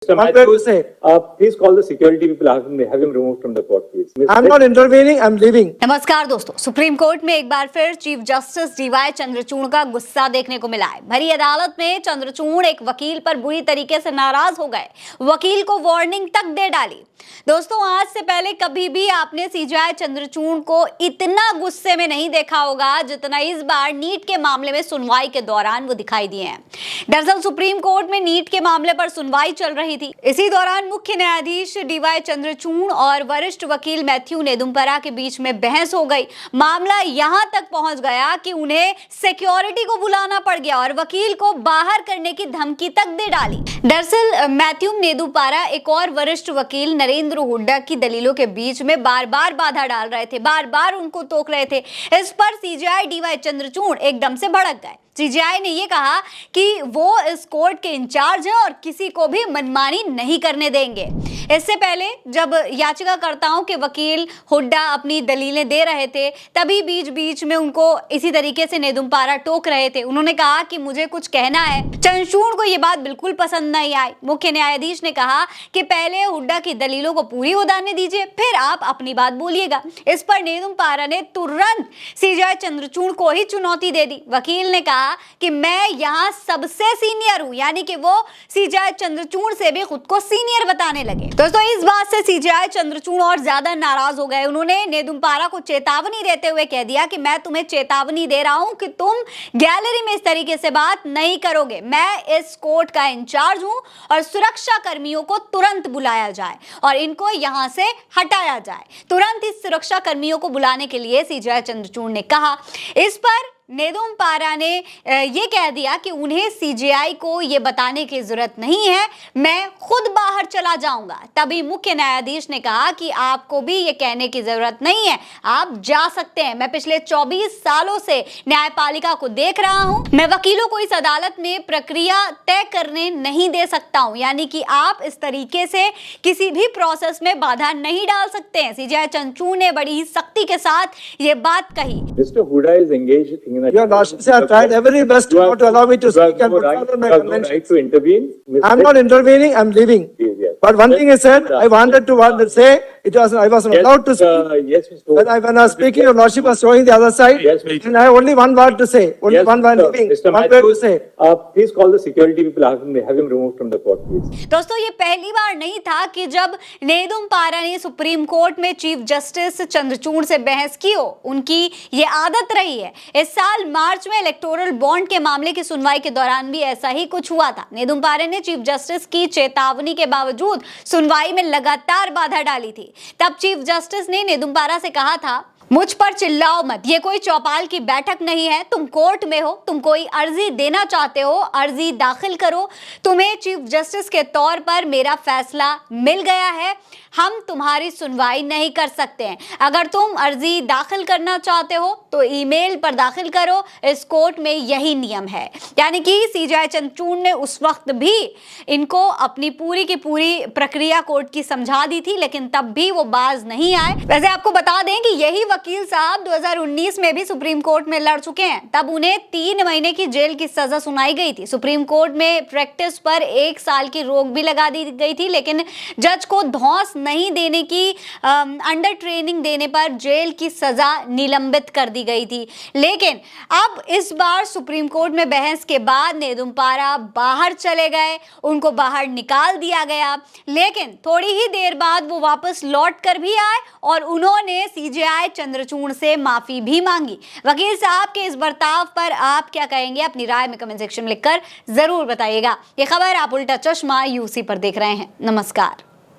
Mr. Matthews, please call the security people. Have him removed from the court, please. I'm not intervening. I'm leaving. नमस्कार दोस्तों, supreme court में एक बार फिर chief justice D Y Chandrachud का गुस्सा देखने को मिला है। भरी अदालत में चंद्रचूड़ एक वकील पर बुरी तरीके से नाराज हो गए, वकील को वार्निंग तक दे डाली। दोस्तों, आज से पहले कभी भी आपने सीजेआई चंद्रचूड़ को इतना गुस्से में नहीं देखा होगा जितना इस बार नीट के मामले में सुनवाई के दौरान वो दिखाई दिए हैं। दरअसल सुप्रीम कोर्ट में नीट के मामले पर सुनवाई चल रही थी। इसी दौरान मुख्य न्यायाधीश डीवाई चंद्रचूड़ और वरिष्ठ वकील मैथ्यू नेदुम्परा के बीच में बहस हो गई। मामला यहां तक पहुंच गया कि उन्हें सिक्योरिटी को बुलाना पड़ गया और वकील को बाहर करने की धमकी तक दे डाली। दरअसल मैथ्यू नेदुम्परा एक और वरिष्ठ वकील नरेंद्र हुड्डा की दलीलों के बीच में बार बार बाधा डाल रहे थे, बार बार उनको टोक रहे थे। इस पर सीजेआई डीवाई चंद्रचूड़ एकदम से भड़क गए। सीजेआई ने यह कहा कि वो इस कोर्ट के इंचार्ज हैं और किसी को भी मनमानी नहीं करने देंगे। इससे पहले जब याचिकाकर्ताओं के वकील हुड्डा अपनी दलीलें दे रहे थे, तभी बीच बीच में उनको इसी तरीके से नेदुम्परा टोक रहे थे। उन्होंने कहा कि मुझे कुछ कहना है। चंद्रचूड़ को यह बात बिल्कुल पसंद नहीं आई। मुख्य न्यायाधीश ने कहा कि पहले हुड्डा की दलीलों को पूरी होने दीजिए, फिर आप अपनी बात बोलिएगा। इस पर नेदुम्परा ने तुरंत सीजेआई चंद्रचूड़ को ही चुनौती दे दी। वकील ने कहा कि मैं यहां सबसे सीनियर हूं, यानी कि वो सीजेआई चंद्रचूड़ से भी खुद को सीनियर बताने लगे। दोस्तों, इस बात से सीजेआई चंद्रचूड़ और ज्यादा नाराज हो गए। उन्होंने नेदुम्परा को चेतावनी देते हुए कह दिया कि मैं तुम्हें चेतावनी दे रहा हूं कि तुम गैलरी में इस तरीके से बात नहीं करोगे। मैं इस कोर्ट का इंचार्ज हूं और सुरक्षा कर्मियों को तुरंत बुलाया जाए और इनको यहां से हटाया जाए। तुरंत इस सुरक्षा कर्मियों को बुलाने के लिए सीजेआई चंद्रचूड़ ने कहा। इस पर नेदुम्परा ने ये कह दिया कि उन्हें सीजेआई को ये बताने की जरूरत नहीं है, मैं खुद बाहर चला जाऊंगा। तभी मुख्य न्यायाधीश ने कहा कि आपको भी ये कहने की जरूरत नहीं है, आप जा सकते हैं। मैं पिछले 24 सालों से न्यायपालिका को देख रहा हूं, मैं वकीलों को इस अदालत में प्रक्रिया तय करने नहीं दे सकता हूं, यानी कि आप इस तरीके से किसी भी प्रोसेस में बाधा नहीं डाल सकते हैं। सीजेआई चंद्रचूड़ ने बड़ी ही सख्ती के साथ ये बात कही। Mr. Huda is engaged in Your Lordship, I have tried every best not to allow me to speak and follow my convention. Right to intervene. I'm not intervening. I'm leaving. Yes. But one thing is said, I wanted to say I wasn't allowed to speak. Yes, Mr. When I was speaking, Your Lordship was showing the other side. Yes, please. And I have only one word to say. Only Yes, one word leaving. Mr. One word to Matthews, say. please call the security people. Have him removed from the court, please. दोस्तों, ये पहली बार नहीं था कि जब नेदुम्परा ने supreme court में chief justice Chandrachud से बहस की हो। उनकी ये आदत रही है। इस साल मार्च में इलेक्टोरल बॉन्ड के मामले की सुनवाई के दौरान भी ऐसा ही कुछ हुआ था। नेदुम्परा ने चीफ जस्टिस की चेतावनी के बावजूद सुनवाई में लगातार बाधा डाली थी। तब चीफ जस्टिस ने नेदुम्परा से कहा था, मुझ पर चिल्लाओ मत, ये कोई चौपाल की बैठक नहीं है, तुम कोर्ट में हो, तुम कोई अर्जी देना चाहते हो, अर्जी दाखिल करो, तुम्हें चीफ जस्टिस के तौर पर मेरा फैसला मिल गया है, हम तुम्हारी सुनवाई नहीं कर सकते हैं। अगर तुम अर्जी दाखिल करना चाहते हो तो ईमेल पर दाखिल करो, इस कोर्ट में यही नियम है। यानी कि सीजेआई चंद्रचूड़ ने उस वक्त भी इनको अपनी पूरी की पूरी प्रक्रिया कोर्ट की समझा दी थी, लेकिन तब भी वो बाज नहीं आए। वैसे आपको बता दें कि यही वकील साहब 2019 में भी सुप्रीम कोर्ट में लड़ चुके हैं। तब उन्हें 3 महीने की जेल की सजा सुनाई गई थी। सुप्रीम कोर्ट में प्रैक्टिस पर 1 साल की रोक भी लगा दी गई थी, लेकिन जज को धौंस नहीं देने की अंडर ट्रेनिंग देने पर जेल की सजा निलंबित कर दी गई थी। लेकिन अब इस बार सुप्रीम कोर्ट में बहस के बाद नेदुम्परा बाहर चले गए, उनको बाहर निकाल दिया गया। लेकिन थोड़ी ही देर बाद वो वापस लौट कर भी आए और उन्होंने सीजेआई चंद्रचूड़ से माफी भी मांगी। वकील साहब के इस बर्ताव पर आप क्या कहेंगे? अपनी राय में कमेंट सेक्शन में लिखकर जरूर बताइएगा। ये खबर आप उल्टा चश्मा यूसी पर देख रहे हैं। नमस्कार।